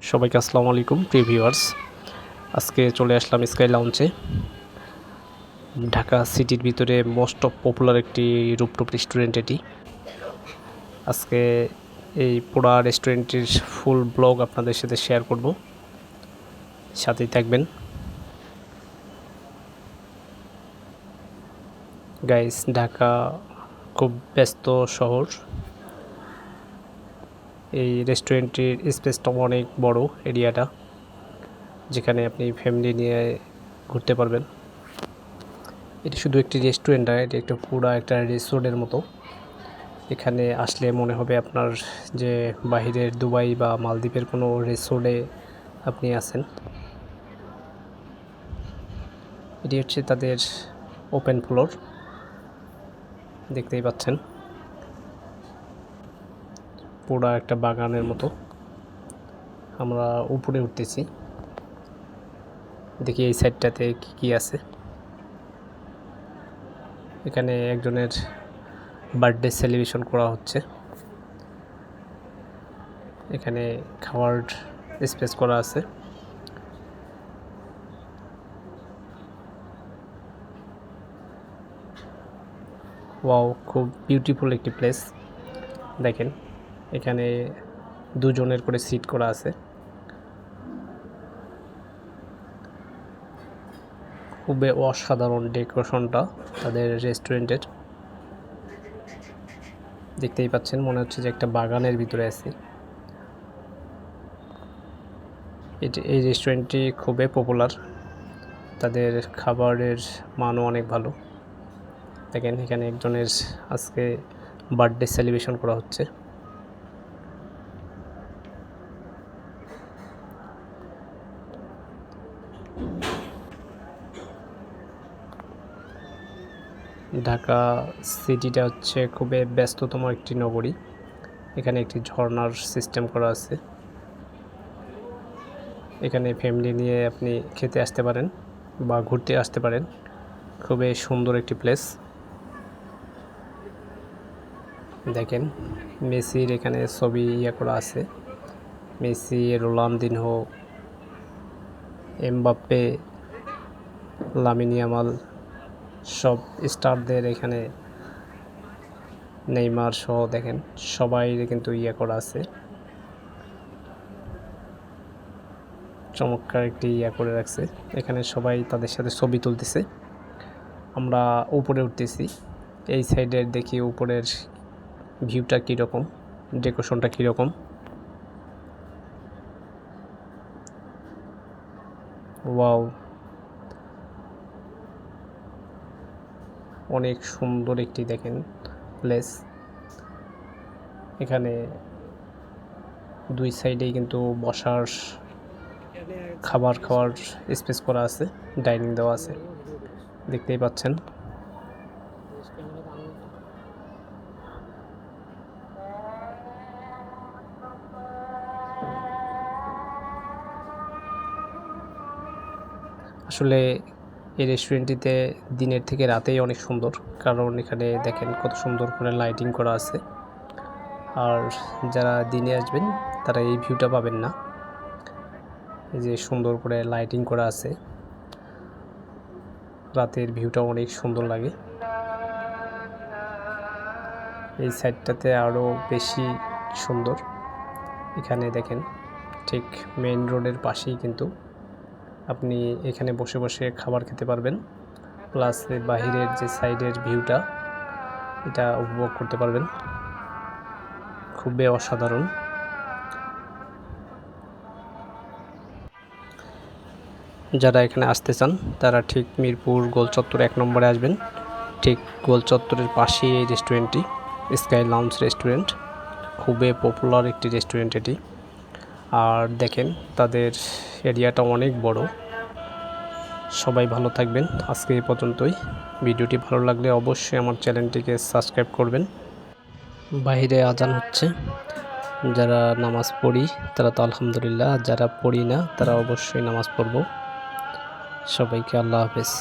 সবাইকে আসসালামু আলাইকুম প্রিয় ভিউয়ার্স। আজকে চলে আসলাম স্কাই লাউঞ্জে। ঢাকা সিটির ভিতরে মোস্ট পপুলার একটি রুফটপ রেস্টুরেন্ট এটি। আজকে এই পুরা রেস্টুরেন্টের ফুল ব্লগ আপনাদের সাথে শেয়ার করব, সাথেই থাকবেন। গাইস, ঢাকা খুব ব্যস্ত শহর। এই রেস্টুরেন্টের স্পেসটা অনেক বড় এরিয়াটা, যেখানে আপনি ফ্যামিলি নিয়ে ঘুরতে পারবেন। এটি শুধু একটি রেস্টুরেন্ট নয়, এটি একটা পুরা একটা রিসোর্টের মতো। এখানে আসলে মনে হবে আপনার যে বাহিরের দুবাই বা মালদ্বীপের কোনো রিসোর্টে আপনি আছেন। এটি হচ্ছে তাদের ওপেন ফ্লোর, দেখতেই পাচ্ছেন, পুরা একটা বাগানের মতো। আমরা উপরে উঠতেছি, দেখি এই সাইডটাতে কি কি আছে। এখানে একজনের বার্থডে সেলিব্রেশন করা হচ্ছে। এখানে খাওয়ার স্পেস করা আছে। ওয়াও, খুব বিউটিফুল একটি প্লেস। দেখেন, এখানে দুজনের করে সিট করা আছে। খুবই অসাধারণ ডেকোরেশনটা তাদের রেস্টুরেন্টের। দেখতেই পাচ্ছেন, মনে হচ্ছে যে একটা বাগানের ভিতরে আছি। এই রেস্টুরেন্টটি খুবই পপুলার, তাদের খাবারের মানও অনেক ভালো। দেখেন, এখানে একজনের আজকে বার্থডে সেলিব্রেশন করা হচ্ছে। ঢাকা সিটিটা হচ্ছে খুবই ব্যস্ততম একটি নগরী। এখানে একটি ঝর্ণার সিস্টেম করা আছে। এখানে ফ্যামিলি নিয়ে আপনি খেতে আসতে পারেন বা ঘুরতে আসতে পারেন। খুবই সুন্দর একটি প্লেস। দেখেন, মেসির এখানে ছবি করা আছে। Messi, Ronaldinho, Mbappe, Lamine Yamal, সব স্টারদের এখানে, নেইমার সহ দেখেন সবাই কিন্তু করা আছে। চমৎকার একটি করে রাখছে। এখানে সবাই তাদের সাথে ছবি তুলতেছে। আমরা উপরে উঠতেছি। এই সাইডের দেখি উপরের ভিউটা কীরকম, ডেকোরেশনটা কীরকম। ওয়াও, অনেক সুন্দর একটি দেখেন প্লেস। এখানে দুই সাইডেই কিন্তু বসার, খাবার খাওয়ার স্পেস করা আছে, ডাইনিং দেওয়া আছে, দেখতেই পাচ্ছেন। আসলে এই রেস্টুরেন্টটিতে দিনের থেকে রাতেই অনেক সুন্দর, কারণ এখানে দেখেন কত সুন্দর করে লাইটিং করা আছে। আর যারা দিনে আসবেন তারা এই ভিউটা পাবেন না। এই যে সুন্দর করে লাইটিং করা আছে, রাতের ভিউটা অনেক সুন্দর লাগে। এই সাইডটাতে আরও বেশি সুন্দর। এখানে দেখেন, ঠিক মেইন রোডের পাশেই কিন্তু আপনি এখানে বসে বসে খাবার খেতে পারবেন, প্লাস বাহিরের যে সাইডের ভিউটা এটা উপভোগ করতে পারবেন। খুবই অসাধারণ। যারা এখানে আসতে চান তারা ঠিক মিরপুর গোলচত্বর 1 নম্বরে আসবেন। ঠিক গোলচত্বরের পাশেই এই রেস্টুরেন্টটি, স্কাই লাউঞ্জ রেস্টুরেন্ট। খুবই পপুলার একটি রেস্টুরেন্ট এটি। আর দেখেন, তাদের এরিয়াটা অনেক বড়। সবাই ভালো থাকবেন। আজকে এই পর্যন্তই। ভিডিওটি ভালো লাগলে অবশ্যই আমার চ্যানেলটিকে সাবস্ক্রাইব করবেন। বাইরে আজান হচ্ছে। যারা নামাজ পড়ি তারা তো আলহামদুলিল্লাহ, যারা পড়ি না তারা অবশ্যই নামাজ পড়ব। সবাইকে আল্লাহ হাফেজ।